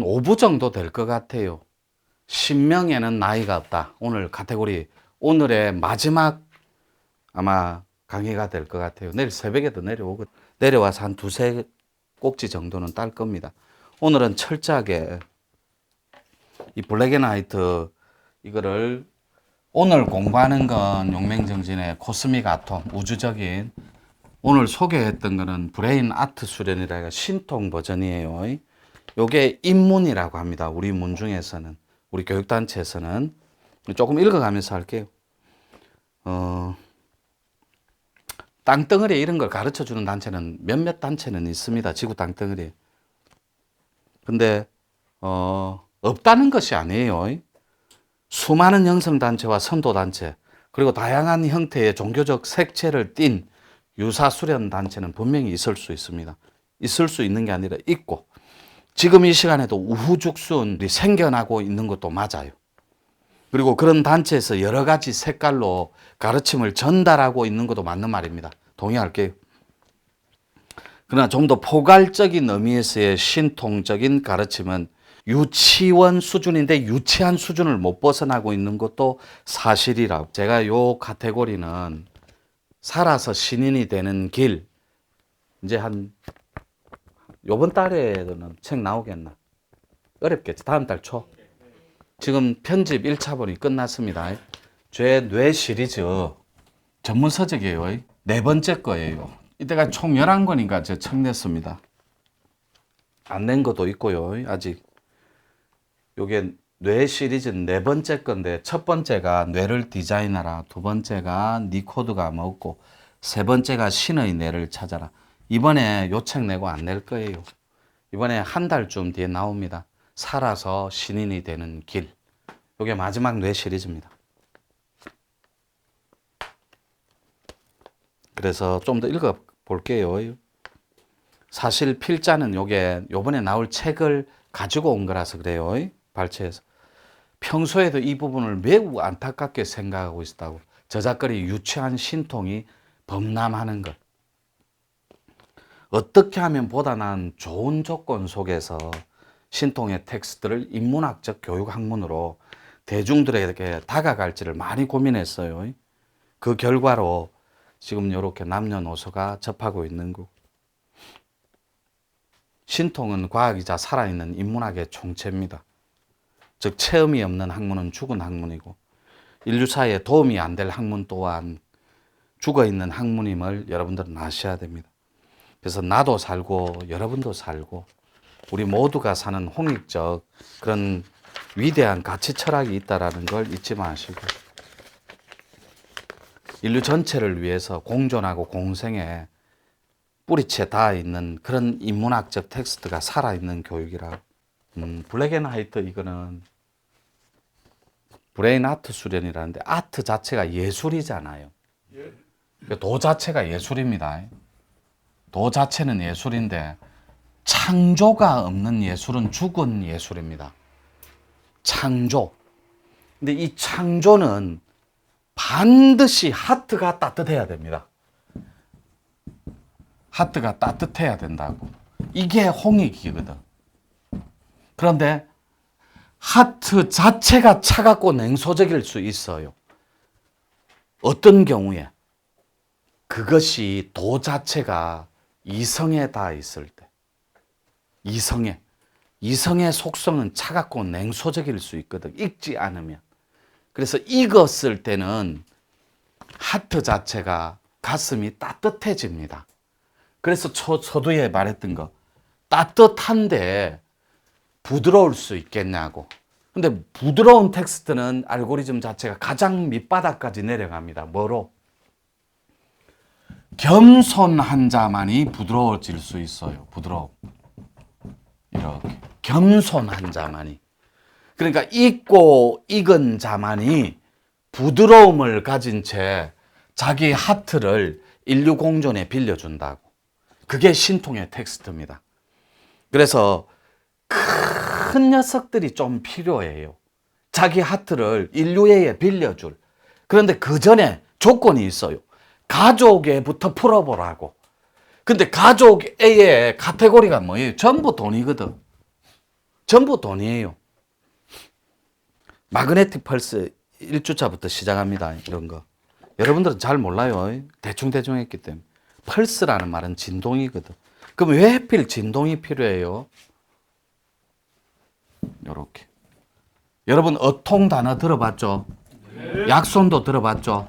한 5부 정도 될 것 같아요. 신명에는 나이가 없다. 오늘 카테고리, 오늘의 마지막 아마 강의가 될 것 같아요. 내일 새벽에도 내려오고, 내려와서 한 두세 꼭지 정도는 딸 겁니다. 오늘은 철저하게 이 블랙 앤 화이트, 이거를 오늘 공부하는 건 용맹정진의 코스믹 아톰, 우주적인, 오늘 소개했던 거는 브레인 아트 수련이라 해서 신통 버전이에요. 요게 인문이라고 합니다. 우리 문 중에서는, 우리 교육단체에서는. 조금 읽어가면서 할게요. 땅덩어리 이런 걸 가르쳐 주는 단체는 몇몇 단체는 있습니다. 지구 땅덩어리. 근데 없다는 것이 아니에요. 수많은 영성단체와 선도단체, 그리고 다양한 형태의 종교적 색채를 띤 유사수련단체는 분명히 있을 수 있습니다. 있을 수 있는 게 아니라 있고, 지금 이 시간에도 우후죽순이 생겨나고 있는 것도 맞아요. 그리고 그런 단체에서 여러 가지 색깔로 가르침을 전달하고 있는 것도 맞는 말입니다. 동의할게요. 그러나 좀 더 포괄적인 의미에서의 신통적인 가르침은 유치원 수준인데 유치한 수준을 못 벗어나고 있는 것도 사실이라고. 제가 요 카테고리는 살아서 신인이 되는 길, 이제 한 요번 달에는 책 나오겠나? 어렵겠지. 다음 달 초. 지금 편집 1차본이 끝났습니다. 제 뇌 시리즈 전문 서적이에요. 네 번째 거예요. 이때가 총 11권인가 제 책 냈습니다. 안 낸 것도 있고요. 아직. 요게 뇌 시리즈 네 번째 건데, 첫 번째가 뇌를 디자인하라, 두 번째가 네 코드가 뭐고, 세 번째가 신의 뇌를 찾아라. 이번에 요 책 내고 안 낼 거예요. 이번에 한 달쯤 뒤에 나옵니다. 살아서 신인이 되는 길. 요게 마지막 뇌 시리즈입니다. 그래서 좀 더 읽어 볼게요. 사실 필자는 요게 요번에 나올 책을 가지고 온 거라서 그래요. 발췌해서. 평소에도 이 부분을 매우 안타깝게 생각하고 있었다고. 저작거리 유치한 신통이 범람하는 것. 어떻게 하면 보다 나은 좋은 조건 속에서 신통의 텍스트를 인문학적 교육 학문으로 대중들에게 다가갈지를 많이 고민했어요. 그 결과로 지금 이렇게 남녀노소가 접하고 있는 거. 신통은 과학이자 살아있는 인문학의 총체입니다. 즉 체험이 없는 학문은 죽은 학문이고, 인류사에 도움이 안 될 학문 또한 죽어있는 학문임을 여러분들은 아셔야 됩니다. 그래서 나도 살고 여러분도 살고 우리 모두가 사는 홍익적 그런 위대한 가치 철학이 있다는 걸 잊지 마시고, 인류 전체를 위해서 공존하고 공생에 뿌리채 닿아 있는 그런 인문학적 텍스트가 살아있는 교육이라고. 블랙 앤 화이트, 이거는 브레인 아트 수련이라는데, 아트 자체가 예술이잖아요. 도 자체가 예술입니다. 도 자체는 예술인데 창조가 없는 예술은 죽은 예술입니다. 창조. 근데 이 창조는 반드시 하트가 따뜻해야 됩니다. 하트가 따뜻해야 된다고. 이게 홍익이거든. 그런데 하트 자체가 차갑고 냉소적일 수 있어요. 어떤 경우에? 그것이 도 자체가 이성에 닿아 있을 때. 이성의 속성은 차갑고 냉소적일 수 있거든. 익지 않으면. 그래서 익었을 때는 하트 자체가 가슴이 따뜻해집니다. 그래서 서두에 말했던 거, 따뜻한데 부드러울 수 있겠냐고. 근데 부드러운 텍스트는 알고리즘 자체가 가장 밑바닥까지 내려갑니다. 뭐로? 겸손한 자만이 부드러워질 수 있어요. 부드러워. 이렇게. 겸손한 자만이. 그러니까 익고 익은 자만이 부드러움을 가진 채 자기 하트를 인류 공존에 빌려준다고. 그게 신통의 텍스트입니다. 그래서 큰 녀석들이 좀 필요해요. 자기 하트를 인류애에 빌려줄. 그런데 그 전에 조건이 있어요. 가족애부터 풀어보라고. 근데 가족애의 카테고리가 뭐예요? 전부 돈이거든. 전부 돈이에요. 마그네틱 펄스 1주차부터 시작합니다. 이런 거. 여러분들은 잘 몰라요. 대충 했기 때문에. 펄스라는 말은 진동이거든. 그럼 왜 하필 진동이 필요해요? 요렇게. 여러분 어통 단어 들어봤죠? 약손도 들어봤죠?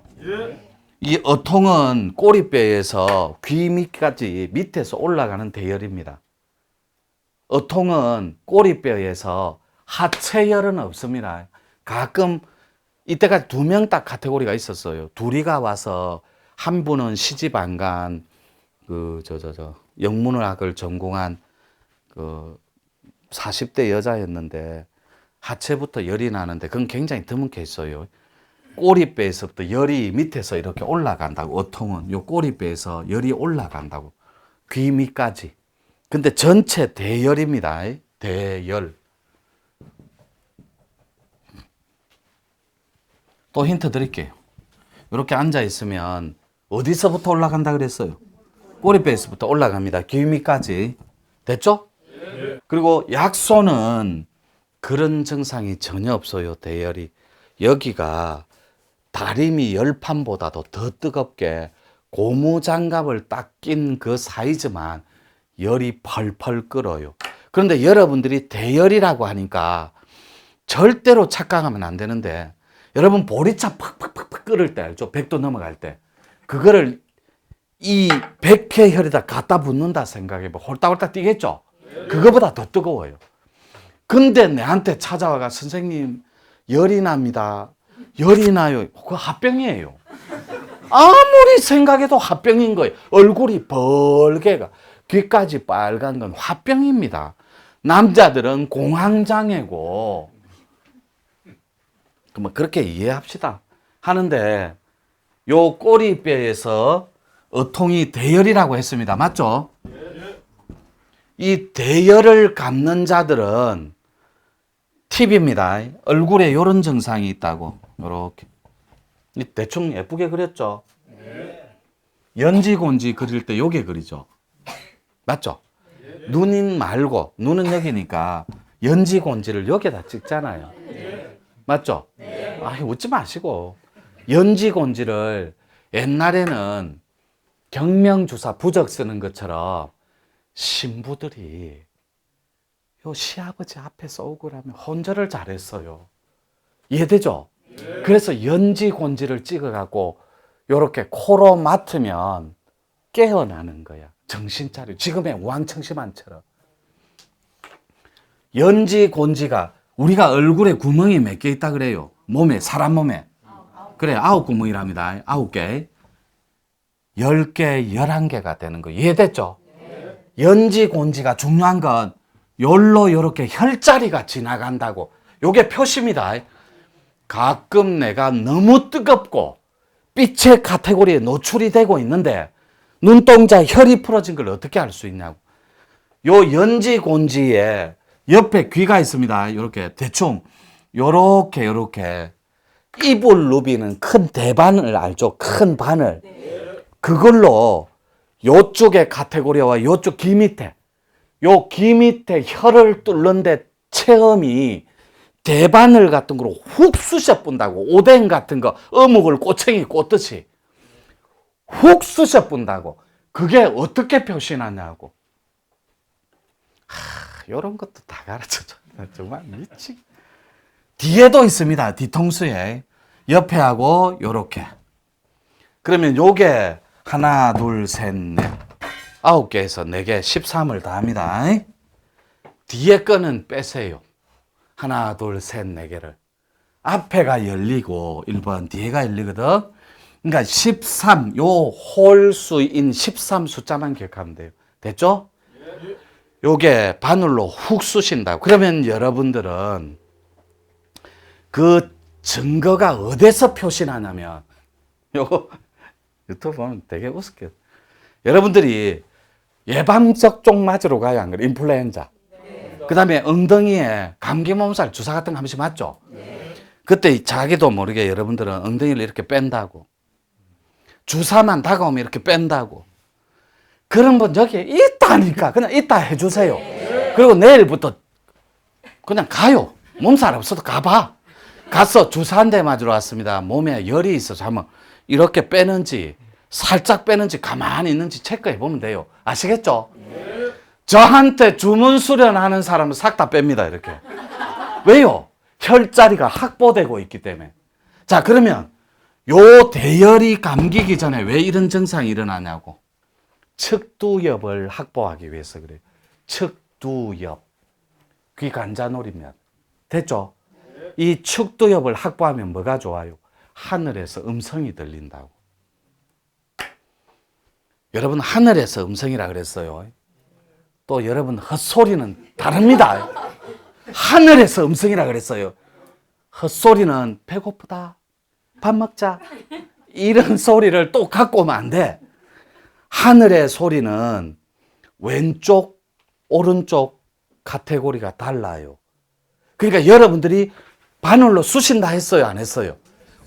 이 어통은 꼬리뼈에서 귀 밑까지 밑에서 올라가는 대열입니다. 어통은 꼬리뼈에서 하체열은 없습니다. 가끔 이때까지 2명 딱 카테고리가 있었어요. 둘이가 와서 한 분은 시집 안 간 영문학을 전공한 40대 여자였는데 하체부터 열이 나는데 그건 굉장히 드문 케이스예요. 꼬리뼈에서부터 열이 밑에서 이렇게 올라간다고. 어통은 요 꼬리뼈에서 열이 올라간다고. 귀 밑까지. 근데 전체 대열입니다. 대열. 또 힌트 드릴게요. 이렇게 앉아 있으면 어디서부터 올라간다 그랬어요? 꼬리뼈에서부터 올라갑니다. 귀 밑까지. 됐죠? 그리고 약손은 그런 증상이 전혀 없어요. 대열이. 여기가 다리미 열판보다도 더 뜨겁게 고무장갑을 딱 낀 그 사이즈만 열이 펄펄 끓어요. 그런데 여러분들이 대열이라고 하니까 절대로 착각하면 안 되는데, 여러분 보리차 팍팍팍팍 끓을 때 알죠? 100도 넘어갈 때. 그거를 이 백회 혈에다 갖다 붓는다 생각해봐. 홀딱홀딱 뛰겠죠? 그거보다 더 뜨거워요. 근데 내한테 찾아와가 선생님 열이 납니다. 열이 나요. 그거 합병이에요. 아무리 생각해도 합병인 거예요. 얼굴이 벌게가, 귀까지 빨간 건 합병입니다. 남자들은 공황장애고, 그러면 그렇게 이해합시다. 하는데 요 꼬리뼈에서 어통이 대열이라고 했습니다. 맞죠? 이 대열을 감는 자들은 팁입니다. 얼굴에 이런 증상이 있다고. 이렇게. 대충 예쁘게 그렸죠? 연지곤지 그릴 때 요게 그리죠? 맞죠? 눈인 말고, 눈은 여기니까 연지곤지를 여기다 찍잖아요. 맞죠? 웃지 마시고. 연지곤지를 옛날에는 경명주사 부적 쓰는 것처럼 신부들이 요 시아버지 앞에서 오그라면 혼절을 잘했어요. 이해되죠? 그래서 연지곤지를 찍어갖고 요렇게 코로 맡으면 깨어나는 거야. 정신 차려. 지금의 우왕청심환처럼. 연지곤지가, 우리가 얼굴에 구멍이 몇 개 있다 그래요? 몸에, 사람 몸에. 그래, 9구멍이랍니다. 9개. 10개, 11개가 되는 거. 이해됐죠? 연지곤지가 중요한 건 요로 요렇게 혈자리가 지나간다고. 요게 표시입니다. 가끔 내가 너무 뜨겁고 빛의 카테고리에 노출이 되고 있는데 눈동자 혈이 풀어진 걸 어떻게 알 수 있냐고. 요 연지곤지에 옆에 귀가 있습니다. 요렇게 대충 요렇게 이불 누비는 큰 대바늘 알죠? 큰 바늘. 그걸로 요쪽의 카테고리와 요쪽 귀 밑에, 요 귀 밑에 혀를 뚫는데 체험이 대바늘 같은 거로 훅 쑤셔 분다고. 오뎅 같은 거 어묵을 꼬챙이 꽂듯이 훅 쑤셔 분다고. 그게 어떻게 표시나냐고. 요런 것도 다 가르쳐줘. 정말 미치. 뒤에도 있습니다. 뒤통수에 옆에 하고 요렇게. 그러면 요게 하나, 둘, 셋, 넷, 9개에서 4개, 13을 다 합니다. 뒤에 거는 빼세요. 하나, 둘, 셋, 4개를. 앞에가 열리고 1번, 뒤에가 열리거든. 그러니까 13, 요 홀수인 13 숫자만 기억하면 돼요. 됐죠? 요게 바늘로 훅 쑤신다고. 그러면 여러분들은 그 증거가 어디서 표시나냐면, 요거 유튜브 보면 되게 우습게. 여러분들이 예방접종 맞으러 가요, 안 그래요? 인플루엔자. 그 다음에 엉덩이에 감기 몸살 주사 같은 거 한 번씩 맞죠? 그때 자기도 모르게 여러분들은 엉덩이를 이렇게 뺀다고. 주사만 다가오면 이렇게 뺀다고. 그런 분 여기 있다니까. 그냥 있다 해주세요. 그리고 내일부터 그냥 가요. 몸살 없어도 가봐. 가서 주사 한 대 맞으러 왔습니다. 몸에 열이 있어서 한번 이렇게 빼는지 살짝 빼는지 가만히 있는지 체크해 보면 돼요. 아시겠죠? 네. 저한테 주문 수련하는 사람은 싹 다 뺍니다. 이렇게. 왜요? 혈자리가 확보되고 있기 때문에. 자, 그러면 요 대열이 감기기 전에 왜 이런 증상이 일어나냐고. 측두엽을 확보하기 위해서 그래요. 측두엽. 귀간자놀이면. 됐죠? 이 측두엽을 확보하면 뭐가 좋아요? 하늘에서 음성이 들린다고. 여러분, 하늘에서 음성이라 그랬어요. 또 여러분, 헛소리는 다릅니다. 하늘에서 음성이라 그랬어요. 헛소리는 배고프다, 밥 먹자, 이런 소리를 또 갖고 오면 안 돼. 하늘의 소리는 왼쪽, 오른쪽 카테고리가 달라요. 그러니까 여러분들이 바늘로 쑤신다 했어요, 안 했어요?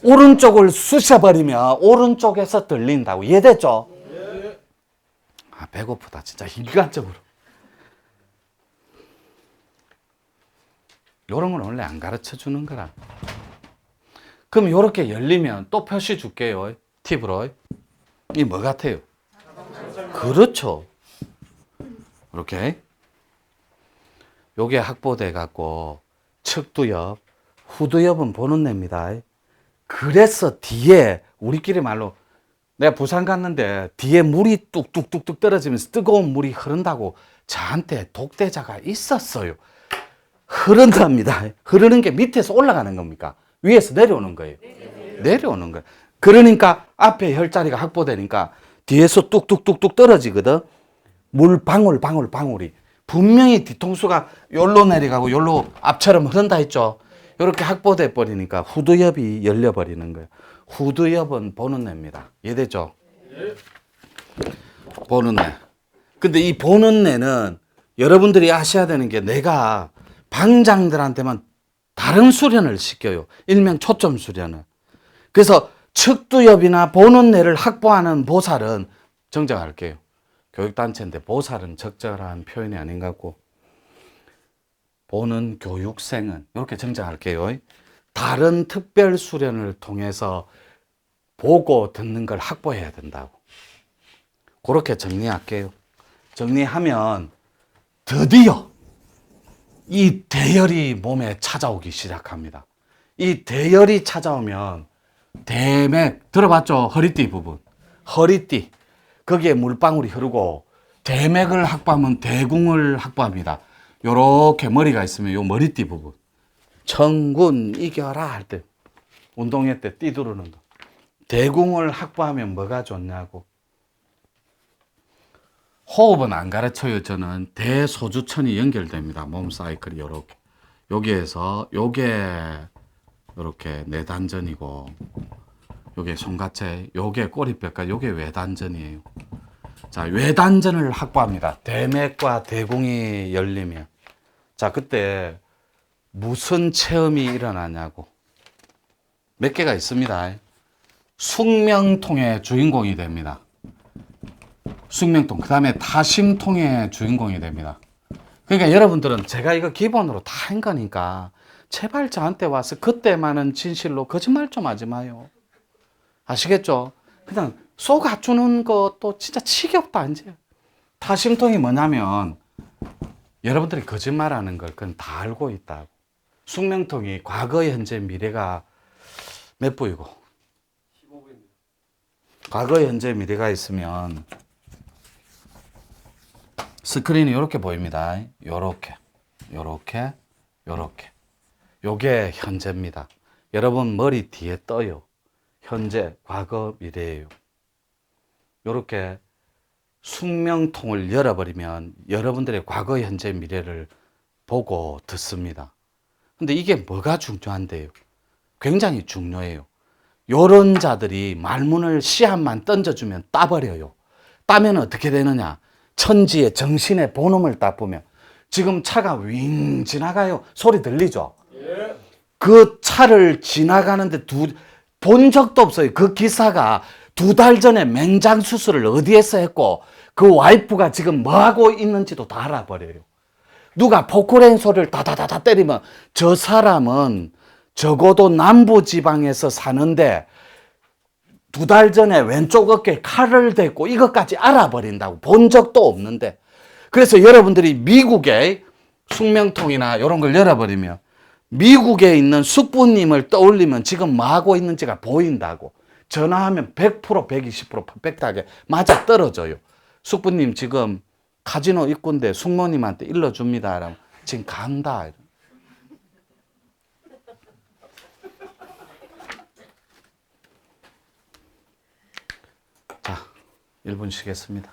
오른쪽을 쑤셔버리면 오른쪽에서 들린다고. 이해됐죠? 아, 배고프다. 진짜 인간적으로. 요런 건 원래 안 가르쳐 주는 거라. 그럼 요렇게 열리면 또 표시 줄게요. 팁으로. 이 뭐 같아요? 그렇죠. 이렇게. 요게 확보돼 갖고 측두엽, 후두엽은 보는 뇌입니다. 그래서 뒤에 우리끼리 말로 내가 부산 갔는데 뒤에 물이 뚝뚝뚝뚝 떨어지면서 뜨거운 물이 흐른다고 저한테 독대자가 있었어요. 흐른답니다. 흐르는 게 밑에서 올라가는 겁니까? 위에서 내려오는 거예요. 내려오는 거예요. 그러니까 앞에 혈자리가 확보되니까 뒤에서 뚝뚝뚝뚝 떨어지거든. 물 방울이. 분명히 뒤통수가 요로 내려가고 요로 앞처럼 흐른다 했죠. 이렇게 확보돼 버리니까 후두엽이 열려버리는 거예요. 후두엽은 보는 뇌입니다. 이해되죠? 보는 뇌. 근데 이 보는 뇌는 여러분들이 아셔야 되는 게 내가 방장들한테만 다른 수련을 시켜요. 일명 초점 수련을. 그래서 측두엽이나 보는 뇌를 확보하는 보살은 정정할게요. 교육단체인데 보살은 적절한 표현이 아닌 것 같고 보는 교육생은 이렇게 정정할게요. 다른 특별 수련을 통해서 보고 듣는 걸 확보해야 된다고. 그렇게 정리할게요. 정리하면 드디어 이 대열이 몸에 찾아오기 시작합니다. 이 대열이 찾아오면 대맥, 들어봤죠? 허리띠 부분. 허리띠. 거기에 물방울이 흐르고 대맥을 확보하면 대궁을 확보합니다. 요렇게 머리가 있으면 요 머리띠 부분. 천군 이겨라 할 때, 운동회 때 띠두르는 거. 대궁을 확보하면 뭐가 좋냐고. 호흡은 안 가르쳐요. 저는 대소주천이 연결됩니다. 몸 사이클이 요렇게. 여기에서 요게 요렇게 내단전이고 요게 손가체, 요게 꼬리뼈까지, 요게 외단전이에요. 자, 외단전을 확보합니다. 대맥과 대궁이 열리면. 자, 그때 무슨 체험이 일어나냐고. 몇 개가 있습니다. 숙명통의 주인공이 됩니다. 숙명통. 그 다음에 타심통의 주인공이 됩니다. 그러니까 여러분들은 제가 이거 기본으로 다 한 거니까 제발 저한테 와서 그때만은 진실로 거짓말 좀 하지 마요. 아시겠죠? 그냥 쏘아주는 것도 진짜 지겹다, 이제. 타심통이 뭐냐면, 여러분들이 거짓말하는 걸 그건 다 알고 있다고. 숙명통이 과거, 현재, 미래가 몇 부이고? 15부입니다. 과거, 현재, 미래가 있으면, 스크린이 이렇게 보입니다. 요렇게. 요게 현재입니다. 여러분 머리 뒤에 떠요. 현재, 과거, 미래예요. 요렇게 숙명통을 열어버리면 여러분들의 과거, 현재, 미래를 보고 듣습니다. 근데 이게 뭐가 중요한데요? 굉장히 중요해요. 요런 자들이 말문을 씨앗만 던져주면 따버려요. 따면 어떻게 되느냐? 천지의 정신의 본음을 따보면 지금 차가 윙 지나가요. 소리 들리죠? 예. 그 차를 지나가는데 본 적도 없어요. 그 기사가 2달 전에 맹장 수술을 어디에서 했고 그 와이프가 지금 뭐 하고 있는지도 다 알아버려요. 누가 포크레인 소리를 다다다다 때리면 저 사람은 적어도 남부지방에서 사는데 2달 전에 왼쪽 어깨에 칼을 대고 이것까지 알아버린다고. 본 적도 없는데. 그래서 여러분들이 미국의 숙명통이나 이런 걸 열어버리면 미국에 있는 숙부님을 떠올리면 지금 뭐 하고 있는지가 보인다고. 전화하면 100%, 120% 퍼펙트하게 맞아 떨어져요. 숙부님 지금 카지노 입구인데 숙모님한테 일러줍니다. 그러면 지금 간다. 자, 1분 쉬겠습니다.